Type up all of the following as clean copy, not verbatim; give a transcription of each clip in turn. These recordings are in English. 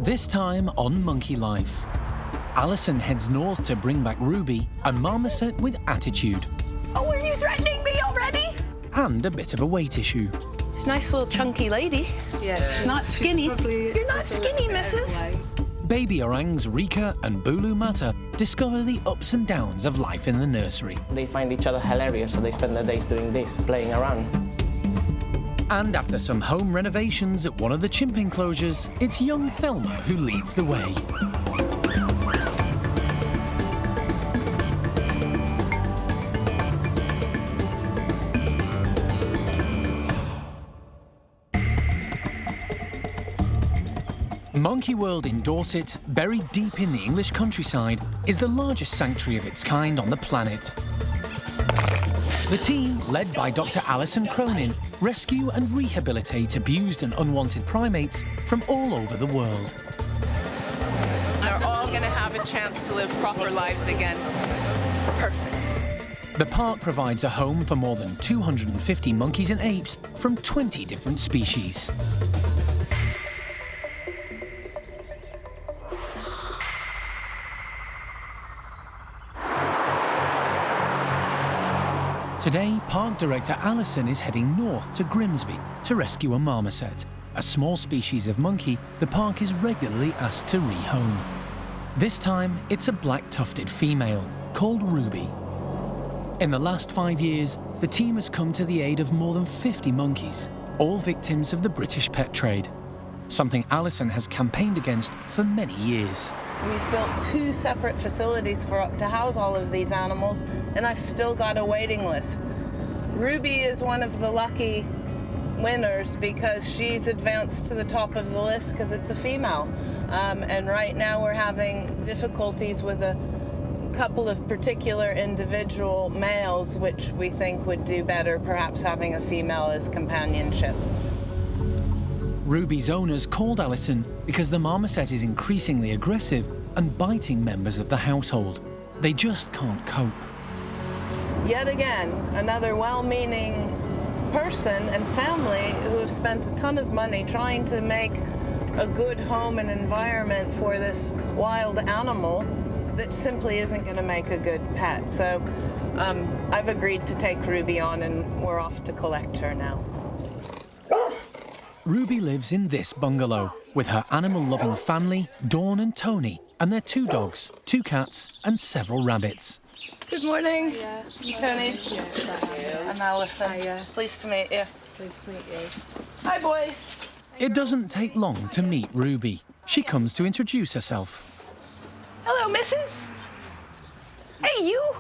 This time on Monkey Life. Alison heads north to bring back Ruby, a marmoset with attitude. Oh, are you threatening me already? And a bit of a weight issue. She's a nice little chunky lady. Yeah, she's not skinny. You're not skinny, missus. Baby orangs Rieke and Bulu Mata discover the ups and downs of life in the nursery. They find each other hilarious, so they spend their days doing this, playing around. And after some home renovations at one of the chimp enclosures, it's young Thelma who leads the way. Monkey World in Dorset, buried deep in the English countryside, is the largest sanctuary of its kind on the planet. The team, led by Dr. Alison, rescue and rehabilitate abused and unwanted primates from all over the world. They're all going to have a chance to live proper lives again. Perfect. The park provides a home for more than 250 monkeys and apes from 20 different species. Today, Park Director Alison is heading north to Grimsby to rescue a marmoset, a small species of monkey the park is regularly asked to rehome. This time, it's a black-tufted female called Ruby. In the last 5 years, the team has come to the aid of more than 50 monkeys, all victims of the British pet trade, something Alison has campaigned against for many years. We've built 2 separate facilities to house all of these animals, and I've still got a waiting list. Ruby is one of the lucky winners because she's advanced to the top of the list because it's a female. And right now we're having difficulties with a couple of particular individual males, which we think would do better, perhaps having a female as companionship. Ruby's owners called Alison because the marmoset is increasingly aggressive and biting members of the household. They just can't cope. Yet again, another well-meaning person and family who have spent a ton of money trying to make a good home and environment for this wild animal that simply isn't going to make a good pet. So I've agreed to take Ruby on, and we're off to collect her now. Ruby lives in this bungalow with her animal-loving family, Dawn and Tony, and their 2 dogs, 2 cats, and several rabbits. Good morning. Yeah. Tony. Yeah. I'm Alison. Hiya. Pleased to meet you. Pleased to meet you. Hi, boys. It doesn't take long to meet Ruby. She comes to introduce herself. Hello, missus. Hey, you.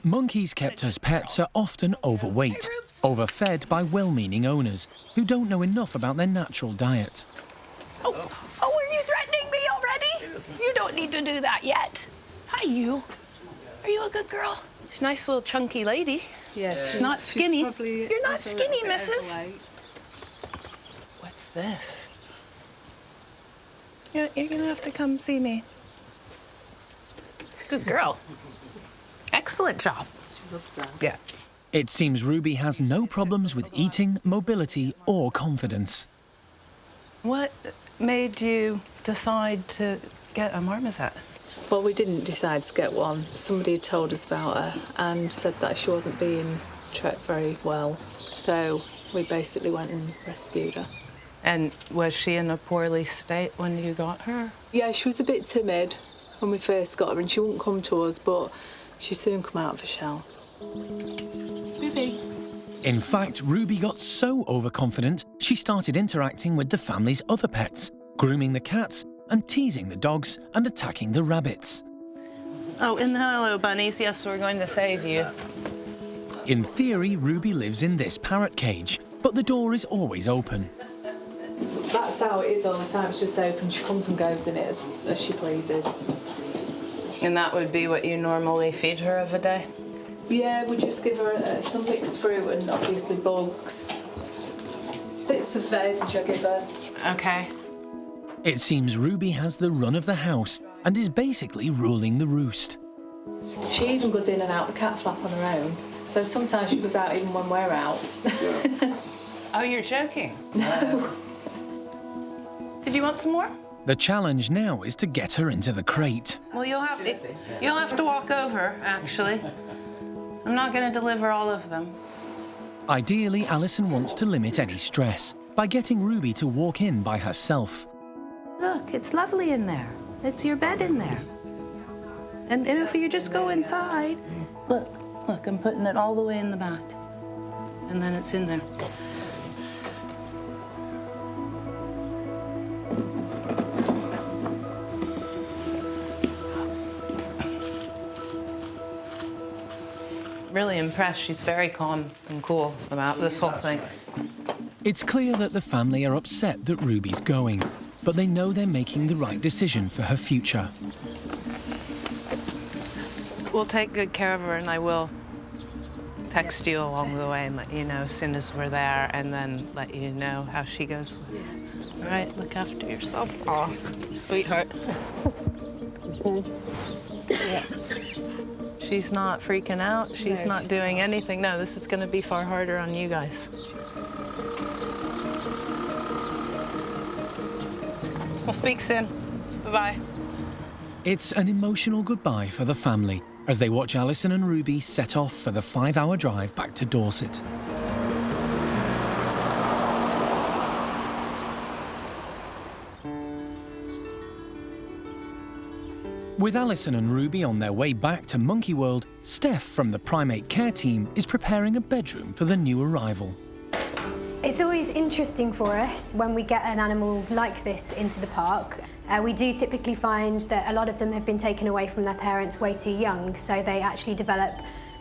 Monkeys kept as pets are often overweight, overfed by well-meaning owners who don't know enough about their natural diet. Oh, are you threatening me already? You don't need to do that yet. Hi, you. Are you a good girl? She's a nice little chunky lady. Yeah, She's not skinny. You're not skinny, missus. What's this? You're going to have to come see me. Good girl. Excellent job. She loves that. Yeah. It seems Ruby has no problems with eating, mobility, or confidence. What made you decide to get a marmoset? Well, we didn't decide to get one. Somebody had told us about her and said that she wasn't being treated very well. So we basically went and rescued her. And was she in a poorly state when you got her? Yeah, she was a bit timid when we first got her, and she wouldn't come to us, but she soon come out of her shell. Ruby. In fact, Ruby got so overconfident, she started interacting with the family's other pets, grooming the cats and teasing the dogs and attacking the rabbits. Oh, and hello, bunnies. Yes, we're going to save you. In theory, Ruby lives in this parrot cage, but the door is always open. That's how it is all the time. It's just open. She comes and goes in it as she pleases. And that would be what you normally feed her of a day? Yeah, we just give her some mixed fruit and obviously bugs. Bits of veg I give her. Okay. It seems Ruby has the run of the house and is basically ruling the roost. She even goes in and out the cat flap on her own. So sometimes she goes out even when we're out. Oh, you're joking? No. Did you want some more? The challenge now is to get her into the crate. Well, you'll have to walk over, actually. I'm not going to deliver all of them. Ideally, Alison wants to limit any stress by getting Ruby to walk in by herself. Look, it's lovely in there. It's your bed in there. And if you just go inside... Look, I'm putting it all the way in the back. And then it's in there. Really impressed. She's very calm and cool about this whole thing. It's clear that the family are upset that Ruby's going, but they know they're making the right decision for her future. We'll take good care of her, and I will text you along the way and let you know as soon as we're there, and then let you know how she goes. All right, look after yourself. Aw, sweetheart. Yeah. She's not freaking out. She's not doing anything. No, this is going to be far harder on you guys. We'll speak soon. Bye-bye. It's an emotional goodbye for the family as they watch Alison and Ruby set off for the 5-hour drive back to Dorset. With Alison and Ruby on their way back to Monkey World, Steph from the primate care team is preparing a bedroom for the new arrival. It's always interesting for us when we get an animal like this into the park. We do typically find that a lot of them have been taken away from their parents way too young, so they actually develop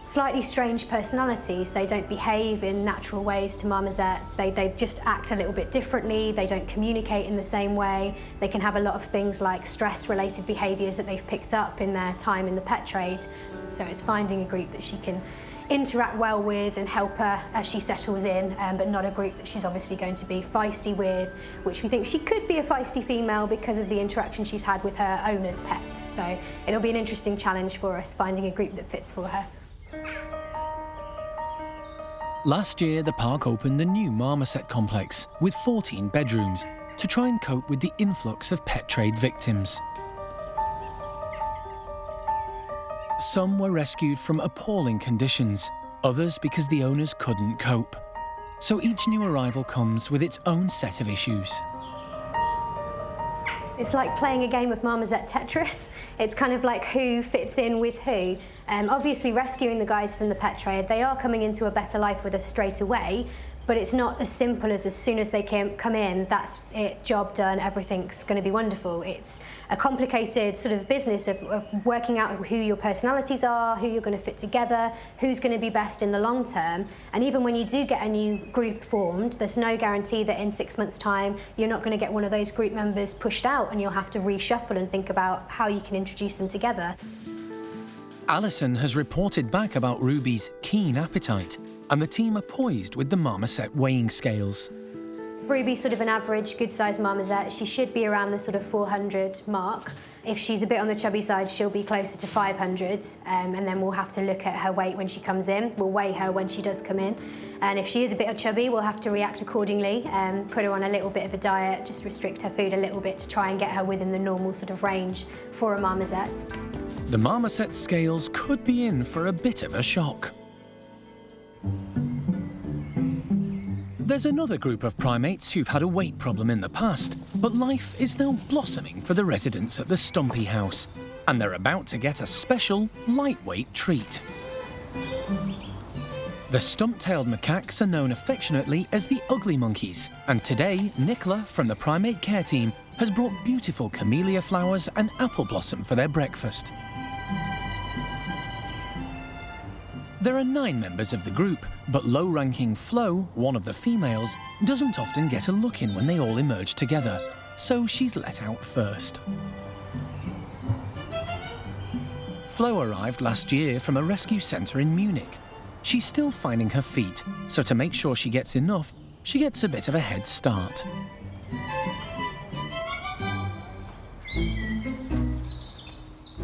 slightly strange personalities. They don't behave in natural ways to marmosets. They just act a little bit differently. They don't communicate in the same way. They can have a lot of things like stress-related behaviours that they've picked up in their time in the pet trade. So it's finding a group that she can interact well with and help her as she settles in, but not a group that she's obviously going to be feisty with, which we think she could be a feisty female because of the interaction she's had with her owner's pets. So it'll be an interesting challenge for us, finding a group that fits for her. Last year, the park opened the new marmoset complex with 14 bedrooms to try and cope with the influx of pet trade victims. Some were rescued from appalling conditions, others because the owners couldn't cope. So each new arrival comes with its own set of issues. It's like playing a game of marmoset Tetris. It's kind of like who fits in with who. Obviously rescuing the guys from the pet trade, they are coming into a better life with us straight away, but it's not as simple as soon as they come in, that's it, job done, everything's going to be wonderful. It's a complicated sort of business of working out who your personalities are, who you're going to fit together, who's going to be best in the long term. And even when you do get a new group formed, there's no guarantee that in 6 months' time you're not going to get one of those group members pushed out, and you'll have to reshuffle and think about how you can introduce them together. Alison has reported back about Ruby's keen appetite, and the team are poised with the marmoset weighing scales. Ruby's sort of an average, good-sized marmoset. She should be around the sort of 400 mark. If she's a bit on the chubby side, she'll be closer to 500, and then we'll have to look at her weight when she comes in. We'll weigh her when she does come in. And if she is a bit chubby, we'll have to react accordingly, put her on a little bit of a diet, just restrict her food a little bit to try and get her within the normal sort of range for a marmoset. The marmoset scales could be in for a bit of a shock. There's another group of primates who've had a weight problem in the past, but life is now blossoming for the residents at the Stumpie house, and they're about to get a special, lightweight treat. The stump-tailed macaques are known affectionately as the ugly monkeys, and today, Nicola from the primate care team has brought beautiful camellia flowers and apple blossom for their breakfast. There are 9 members of the group, but low-ranking Flo, one of the females, doesn't often get a look in when they all emerge together, so she's let out first. Flo arrived last year from a rescue centre in Munich. She's still finding her feet, so to make sure she gets enough, she gets a bit of a head start.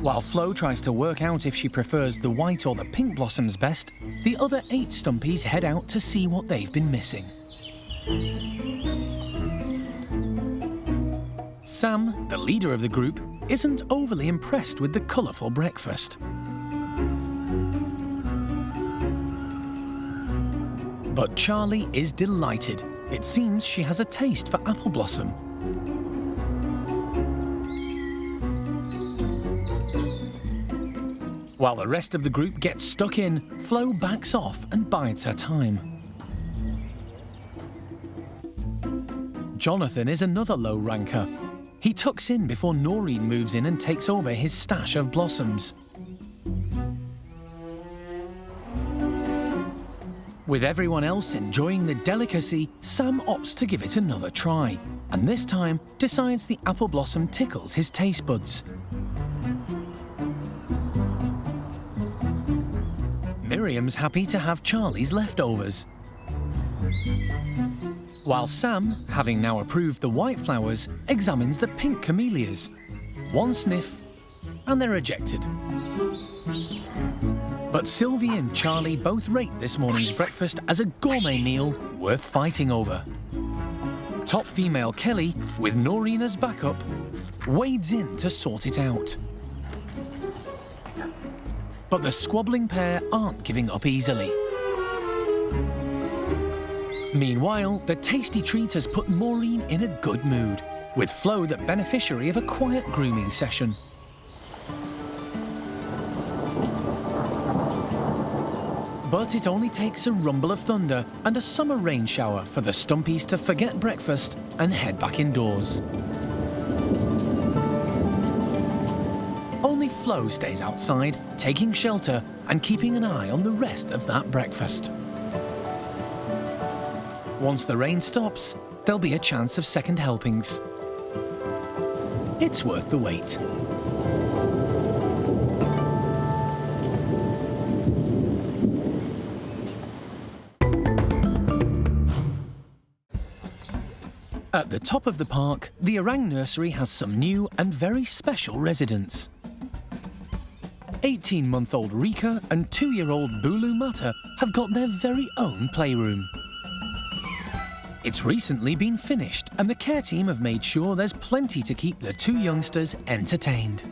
While Flo tries to work out if she prefers the white or the pink blossoms best, the other 8 stumpies head out to see what they've been missing. Sam, the leader of the group, isn't overly impressed with the colourful breakfast. But Charlie is delighted. It seems she has a taste for apple blossom. While the rest of the group gets stuck in, Flo backs off and bides her time. Jonathan is another low ranker. He tucks in before Noreen moves in and takes over his stash of blossoms. With everyone else enjoying the delicacy, Sam opts to give it another try, and this time decides the apple blossom tickles his taste buds. Miriam's happy to have Charlie's leftovers. While Sam, having now approved the white flowers, examines the pink camellias. One sniff, and they're ejected. But Sylvie and Charlie both rate this morning's breakfast as a gourmet meal worth fighting over. Top female Kelly, with Noreen as backup, wades in to sort it out. But the squabbling pair aren't giving up easily. Meanwhile, the tasty treat has put Maureen in a good mood, with Flo the beneficiary of a quiet grooming session. But it only takes a rumble of thunder and a summer rain shower for the Stumpies to forget breakfast and head back indoors. Only Flo stays outside, taking shelter and keeping an eye on the rest of that breakfast. Once the rain stops, there'll be a chance of second helpings. It's worth the wait. At the top of the park, the Orang Nursery has some new and very special residents. 18-month-old Rieke and 2-year-old Bulu Mata have got their very own playroom. It's recently been finished, and the care team have made sure there's plenty to keep the two youngsters entertained.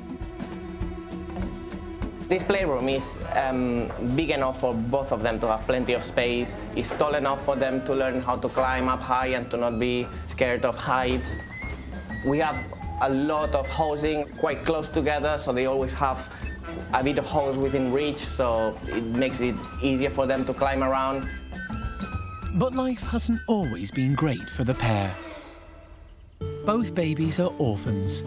This playroom is big enough for both of them to have plenty of space. It's tall enough for them to learn how to climb up high and to not be scared of heights. We have a lot of housing quite close together, so they always have a bit of hose within reach, so it makes it easier for them to climb around. But life hasn't always been great for the pair. Both babies are orphans.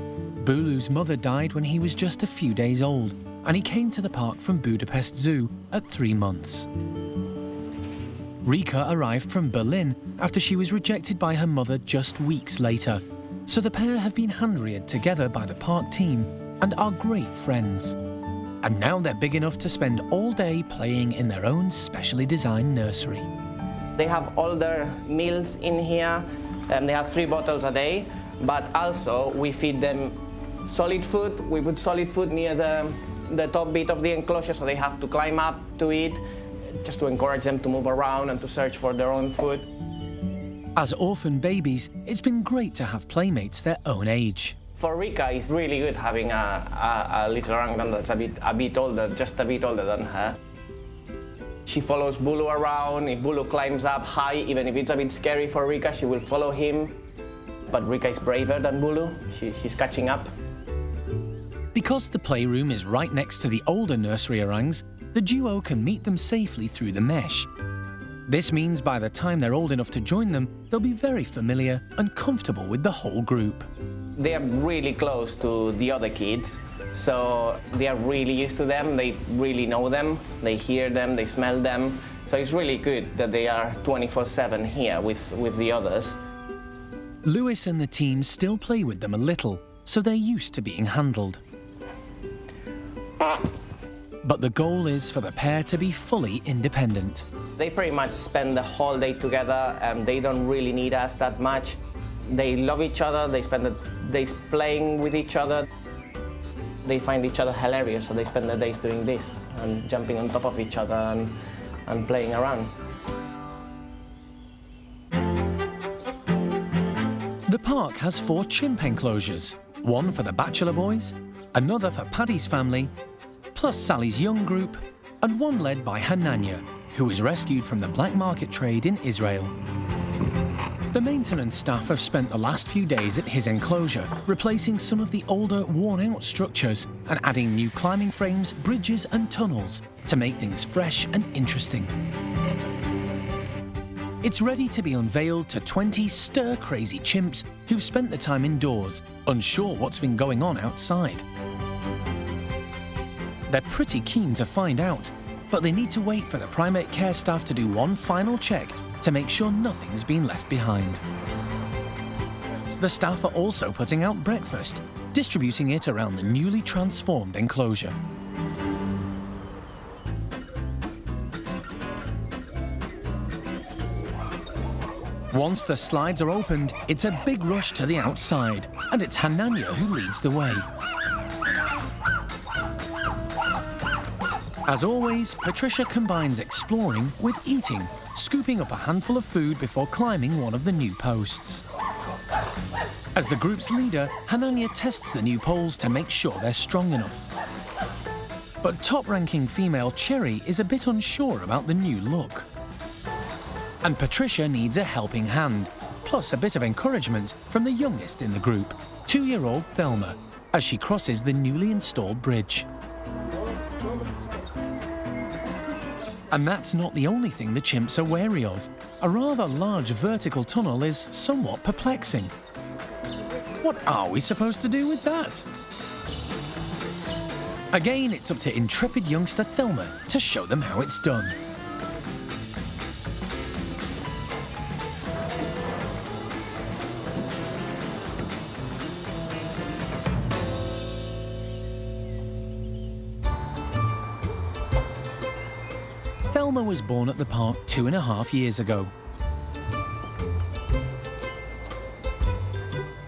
Bulu's mother died when he was just a few days old, and he came to the park from Budapest Zoo at 3 months. Rieke arrived from Berlin after she was rejected by her mother just weeks later, so the pair have been hand-reared together by the park team and are great friends. And now they're big enough to spend all day playing in their own specially designed nursery. They have all their meals in here, and they have 3 bottles a day, but also we feed them solid food. We put solid food near the top bit of the enclosure, so they have to climb up to eat, just to encourage them to move around and to search for their own food. As orphan babies, it's been great to have playmates their own age. For Rieke, it's really good having a little orangutan that's a bit older, just a bit older than her. She follows Bulu around. If Bulu climbs up high, even if it's a bit scary for Rieke, she will follow him. But Rieke is braver than Bulu. She's catching up. Because the playroom is right next to the older nursery orangs, the duo can meet them safely through the mesh. This means by the time they're old enough to join them, they'll be very familiar and comfortable with the whole group. They are really close to the other kids, so they are really used to them. They really know them. They hear them, they smell them. So it's really good that they are 24/7 here with the others. Lewis and the team still play with them a little, so they're used to being handled. But the goal is for the pair to be fully independent. They pretty much spend the whole day together, and they don't really need us that much. They love each other, they spend the days playing with each other. They find each other hilarious, so they spend their days doing this and jumping on top of each other and playing around. The park has 4 chimp enclosures, one for the bachelor boys, another for Paddy's family, plus Sally's young group, and one led by Hananya, who was rescued from the black market trade in Israel. The maintenance staff have spent the last few days at his enclosure, replacing some of the older, worn-out structures and adding new climbing frames, bridges and tunnels to make things fresh and interesting. It's ready to be unveiled to 20 stir-crazy chimps who've spent the time indoors, unsure what's been going on outside. They're pretty keen to find out, but they need to wait for the primate care staff to do one final check to make sure nothing's been left behind. The staff are also putting out breakfast, distributing it around the newly transformed enclosure. Once the slides are opened, it's a big rush to the outside, and it's Hananya who leads the way. As always, Patricia combines exploring with eating, scooping up a handful of food before climbing one of the new posts. As the group's leader, Hananya tests the new poles to make sure they're strong enough. But top-ranking female Cherry is a bit unsure about the new look. And Patricia needs a helping hand, plus a bit of encouragement from the youngest in the group, 2-year-old Thelma, as she crosses the newly installed bridge. And that's not the only thing the chimps are wary of. A rather large vertical tunnel is somewhat perplexing. What are we supposed to do with that? Again, it's up to intrepid youngster Thelma to show them how it's done. Thelma was born at the park 2.5 years ago.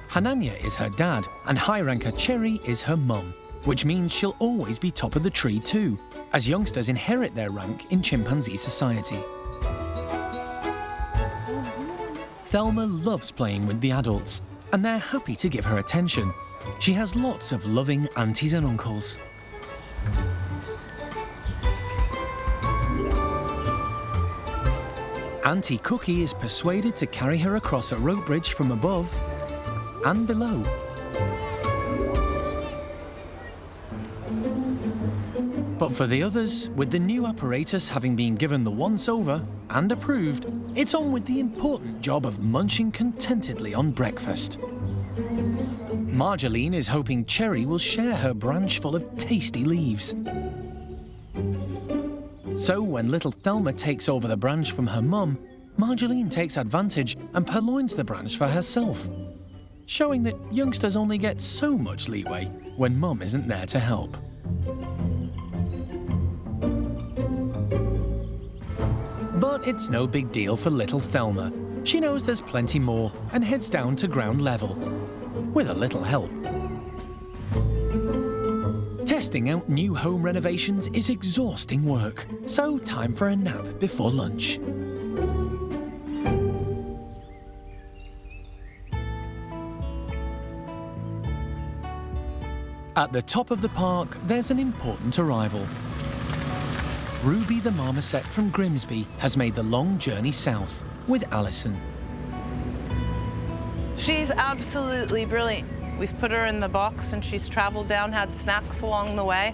Hananya is her dad, and high-ranker Cherry is her mum, which means she'll always be top of the tree too, as youngsters inherit their rank in chimpanzee society. Thelma loves playing with the adults, and they're happy to give her attention. She has lots of loving aunties and uncles. Auntie Cookie is persuaded to carry her across a rope bridge from above and below. But for the others, with the new apparatus having been given the once-over and approved, it's on with the important job of munching contentedly on breakfast. Marjolaine is hoping Cherry will share her branch full of tasty leaves. So when little Thelma takes over the branch from her mum, Marjolaine takes advantage and purloins the branch for herself, showing that youngsters only get so much leeway when mum isn't there to help. But it's no big deal for little Thelma. She knows there's plenty more and heads down to ground level, with a little help. Testing out new home renovations is exhausting work, so time for a nap before lunch. At the top of the park, there's an important arrival. Ruby the marmoset from Grimsby has made the long journey south with Alison. She's absolutely brilliant. We've put her in the box and she's traveled down, had snacks along the way.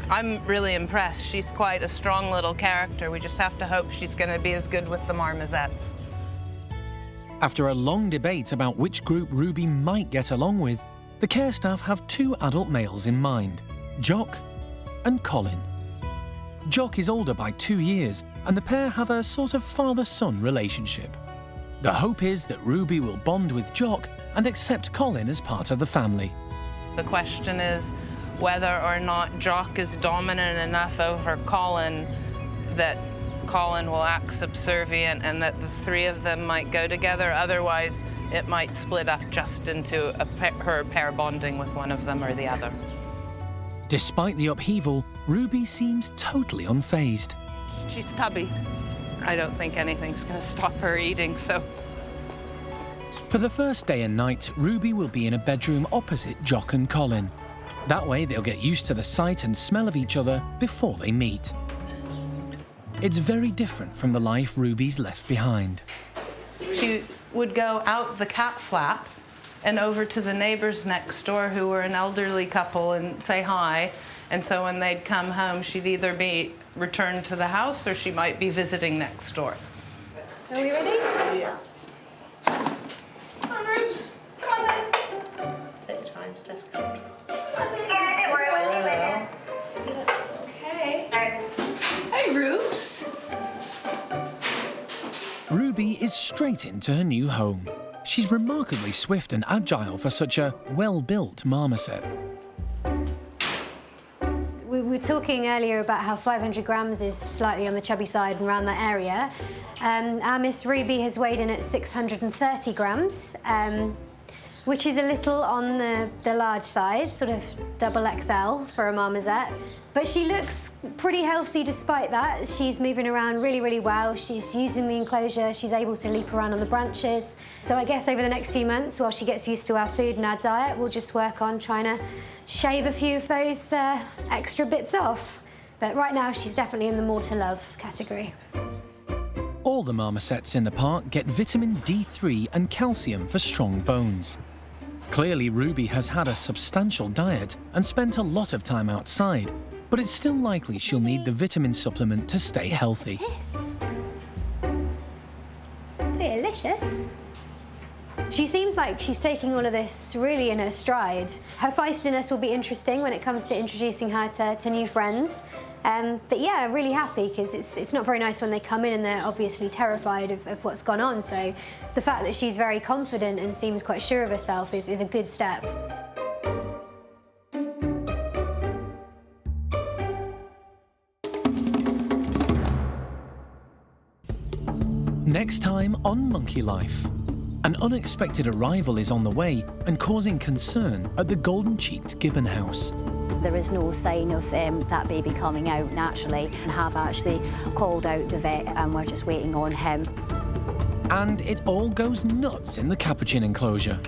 I'm really impressed. She's quite a strong little character. We just have to hope she's going to be as good with the marmosets. After a long debate about which group Ruby might get along with, the care staff have 2 adult males in mind, Jock and Colin. Jock is older by 2 years, and the pair have a sort of father-son relationship. The hope is that Ruby will bond with Jock and accept Colin as part of the family. The question is whether or not Jock is dominant enough over Colin that Colin will act subservient and that the 3 of them might go together. Otherwise, it might split up just into her pair bonding with one of them or the other. Despite the upheaval, Ruby seems totally unfazed. She's tubby. I don't think anything's going to stop her eating, so... For the first day and night, Ruby will be in a bedroom opposite Jock and Colin. That way they'll get used to the sight and smell of each other before they meet. It's very different from the life Ruby's left behind. She would go out the cat flap and over to the neighbors next door who were an elderly couple and say hi. And so when they'd come home, she'd either be returned to the house or she might be visiting next door. Are we ready? Yeah. Come on, Rubes. Come on then. Take your time, Steph's coming. Okay. Hey, Rubes. Ruby is straight into her new home. She's remarkably swift and agile for such a well-built marmoset. We were talking earlier about how 500 grams is slightly on the chubby side and around that area. Our Miss Ruby has weighed in at 630 grams, which is a little on the large size, sort of double XL for a marmoset. But she looks pretty healthy despite that. She's moving around really, really well. She's using the enclosure. She's able to leap around on the branches. So I guess over the next few months, while she gets used to our food and our diet, we'll just work on trying to shave a few of those extra bits off. But right now, she's definitely in the more to love category. All the marmosets in the park get vitamin D3 and calcium for strong bones. Clearly, Ruby has had a substantial diet and spent a lot of time outside, but it's still likely she'll need the vitamin supplement to stay healthy. This. Delicious. She seems like she's taking all of this really in her stride. Her feistiness will be interesting when it comes to introducing her to new friends. But yeah, I'm really happy because it's not very nice when they come in and they're obviously terrified of what's gone on. So the fact that she's very confident and seems quite sure of herself is a good step. Next time on Monkey Life. An unexpected arrival is on the way and causing concern at the golden-cheeked gibbon house. There is no sign of that baby coming out naturally, and have actually called out the vet and we're just waiting on him. And it all goes nuts in the capuchin enclosure.